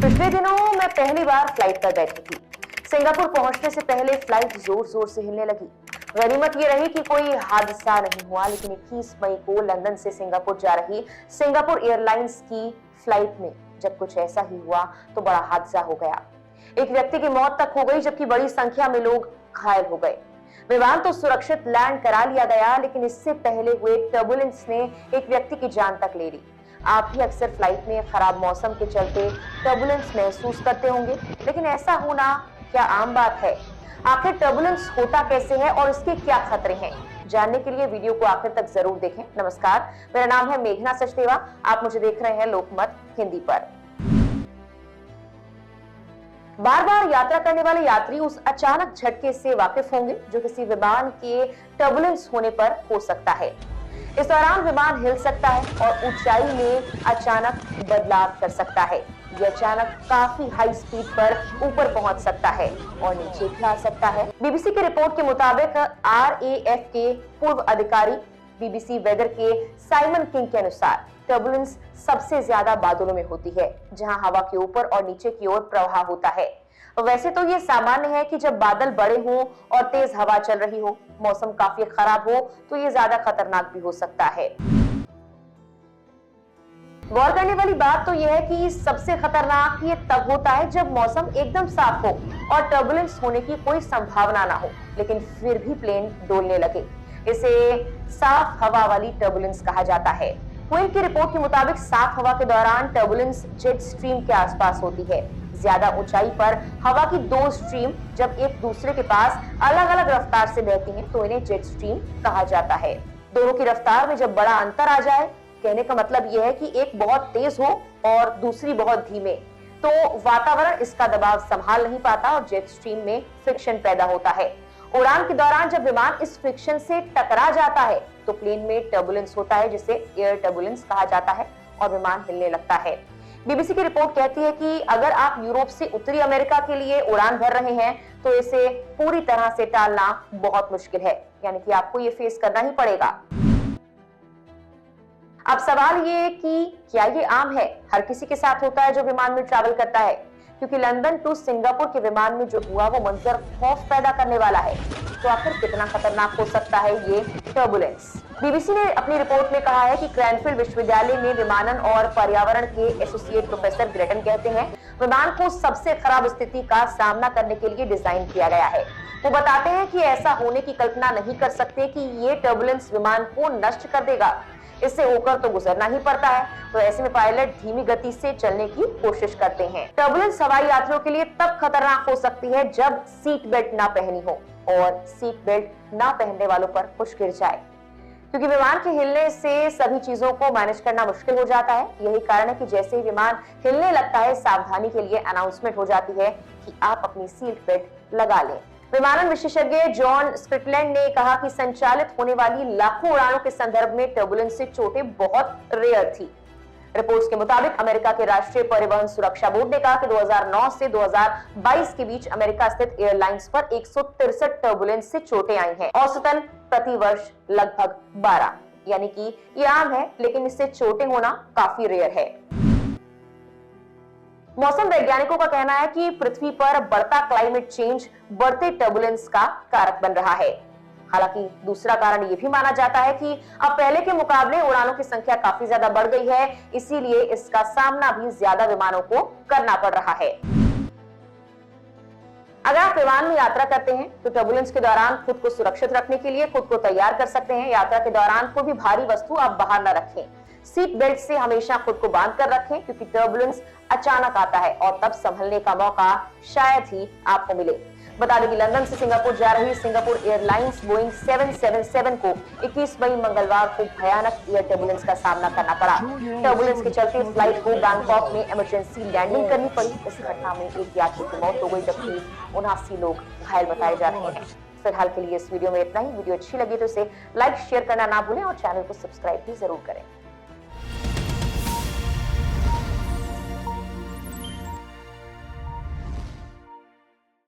पिछले दिनों मैं पहली बार फ्लाइट पर बैठी थी। सिंगापुर पहुंचने से पहले फ्लाइट जोर जोर से हिलने लगी। गनीमत ये रही कि कोई हादसा नहीं हुआ, लेकिन 21 मई को लंदन से सिंगापुर जा रही सिंगापुर एयरलाइंस की फ्लाइट में जब कुछ ऐसा ही हुआ तो बड़ा हादसा हो गया। एक व्यक्ति की मौत तक हो गई, जबकि बड़ी संख्या में लोग घायल हो गए। विमान तो सुरक्षित लैंड करा लिया गया, लेकिन इससे पहले हुए टर्बुलेंस ने एक व्यक्ति की जान तक ले ली। आप भी अक्सर फ्लाइट में खराब मौसम के चलते टर्बुलेंस महसूस करते होंगे, लेकिन ऐसा होना क्या आम बात है? आखिर टर्बुलेंस होता कैसे है और इसके क्या खतरे हैं? जानने के लिए वीडियो को आखिर तक जरूर देखें। नमस्कार, मेरा नाम है मेघना सचदेवा। आप मुझे देख रहे हैं लोकमत हिंदी पर। बार बार यात्रा करने वाले यात्री उस अचानक झटके से वाकिफ होंगे जो किसी विमान के टर्बुलेंस होने पर हो सकता है। इस दौरान विमान हिल सकता है और ऊंचाई में अचानक बदलाव कर सकता है। ये अचानक काफी हाई स्पीड पर ऊपर पहुंच सकता है और नीचे भी आ सकता है। बीबीसी की रिपोर्ट के मुताबिक RAF के पूर्व अधिकारी BBC वेदर के साइमन किंग के अनुसार टर्बुलेंस सबसे ज्यादा बादलों में होती है, जहां हवा के ऊपर और नीचे की ओर प्रवाह होता है। वैसे तो ये सामान्य है कि जब बादल बड़े हों और तेज हवा चल रही हो, मौसम काफी खराब हो, तो ये ज्यादा खतरनाक भी हो सकता है। गौर करने वाली बात तो यह है कि सबसे खतरनाक ये तब होता है जब मौसम एकदम साफ हो और टर्बुलेंस होने की कोई संभावना ना हो, लेकिन फिर भी प्लेन डोलने लगे। इसे साफ हवा वाली टर्बुलेंस कहा जाता है। क्विंट की रिपोर्ट के मुताबिक साफ हवा के दौरान टर्बुलेंस जेट स्ट्रीम के आसपास होती है। ज्यादा ऊंचाई पर हवा की दो स्ट्रीम जब एक दूसरे के पास अलग अलग रफ्तार से बहती हैं, तो इन्हें जेट स्ट्रीम कहा जाता है। दोनों की रफ्तार में जब बड़ा अंतर आ जाए, कहने का मतलब यह है कि एक बहुत तेज हो और दूसरी बहुत धीमे, तो वातावरण इसका दबाव संभाल नहीं पाता और जेट स्ट्रीम में फ्रिक्शन पैदा होता है। उड़ान के दौरान जब विमान इस फ्रिक्शन से टकरा जाता है तो प्लेन में टर्बुलेंस होता है, जिसे एयर टर्बुलेंस कहा जाता है और विमान हिलने लगता है। बीबीसी की रिपोर्ट कहती है कि अगर आप यूरोप से उत्तरी अमेरिका के लिए उड़ान भर रहे हैं तो इसे पूरी तरह से टालना बहुत मुश्किल है, यानी कि आपको ये फेस करना ही पड़ेगा। अब सवाल ये कि क्या ये आम है? हर किसी के साथ होता है जो विमान में ट्रैवल करता है, क्योंकि लंदन टू सिंगापुर के विमान में जो हुआ वो मंजर खौफ पैदा करने वाला है। तो आखिर कितना खतरनाक हो सकता है ये टर्बुलेंस? बीबीसी ने अपनी रिपोर्ट में कहा है कि क्रैनफील्ड विश्वविद्यालय में विमानन और पर्यावरण के एसोसिएट प्रोफेसर ग्रेटन कहते हैं, विमान को सबसे खराब स्थिति का सामना करने के लिए डिजाइन किया गया है। वो बताते हैं कि ऐसा होने की कल्पना नहीं कर सकते कि ये टर्बुलेंस विमान को नष्ट कर देगा। इससे होकर तो गुजरना ही पड़ता है, तो ऐसे में पायलट धीमी गति से चलने की कोशिश करते हैं। टर्बुलेंस हवाई यात्रियों के लिए तब खतरनाक हो सकती है जब सीट बेल्ट ना पहनी हो और सीट बेल्ट ना पहनने वालों पर कुछ गिर जाए, क्योंकि विमान के हिलने से सभी चीजों को मैनेज करना मुश्किल हो जाता है। यही कारण है कि जैसे ही विमान हिलने लगता है, सावधानी के लिए अनाउंसमेंट हो जाती है कि आप अपनी सीट बेल्ट लगा लें। विमानन विशेषज्ञ जॉन स्क्रिटलैंड ने कहा कि संचालित होने वाली लाखों उड़ानों के संदर्भ में टर्बुलेंस से चोटें बहुत रेयर थी। रिपोर्ट्स के मुताबिक अमेरिका के राष्ट्रीय परिवहन सुरक्षा बोर्ड ने कहा कि 2009 से 2022 के बीच अमेरिका स्थित एयरलाइंस पर 163 टर्बुलेंस से चोटें आई हैं, औसतन प्रति वर्ष लगभग 12। यानी कि ये आम है, लेकिन इससे चोटें होना काफी रेयर है। मौसम वैज्ञानिकों का कहना है कि पृथ्वी पर बढ़ता क्लाइमेट चेंज बढ़ते टर्बुलेंस का कारक बन रहा है। हालांकि दूसरा कारण यह भी माना जाता है कि अब पहले के मुकाबले उड़ानों की संख्या काफी ज्यादा बढ़ गई है, इसीलिए इसका सामना भी ज्यादा विमानों को करना पड़ रहा है। अगर आप विमान में यात्रा करते हैं तो टर्बुलेंस के दौरान खुद को सुरक्षित रखने के लिए खुद को तैयार कर सकते हैं। यात्रा के दौरान कोई भी भारी वस्तु आप बाहर न रखें। सीट बेल्ट से हमेशा खुद को बांध कर रखें, क्योंकि टर्बुलेंस अचानक आता है और तब संभलने का मौका शायद ही आपको मिले। बता दें कि लंदन से सिंगापुर जा रही सिंगापुर एयरलाइंस बोइंग 777 को 21 मई मंगलवार को भयानक एयर टर्बुलेंस का सामना करना पड़ा। टर्बुलेंस के चलते फ्लाइट को बैंकॉक में इमरजेंसी लैंडिंग करनी पड़ी। इस घटना में एक यात्री की मौत हो गई, जबकि 79 लोग घायल बताए जा रहे हैं। फिलहाल के लिए इस वीडियो में इतना ही। वीडियो अच्छी लगी तो इसे लाइक शेयर करना ना भूलें और चैनल को सब्सक्राइब भी जरूर करें।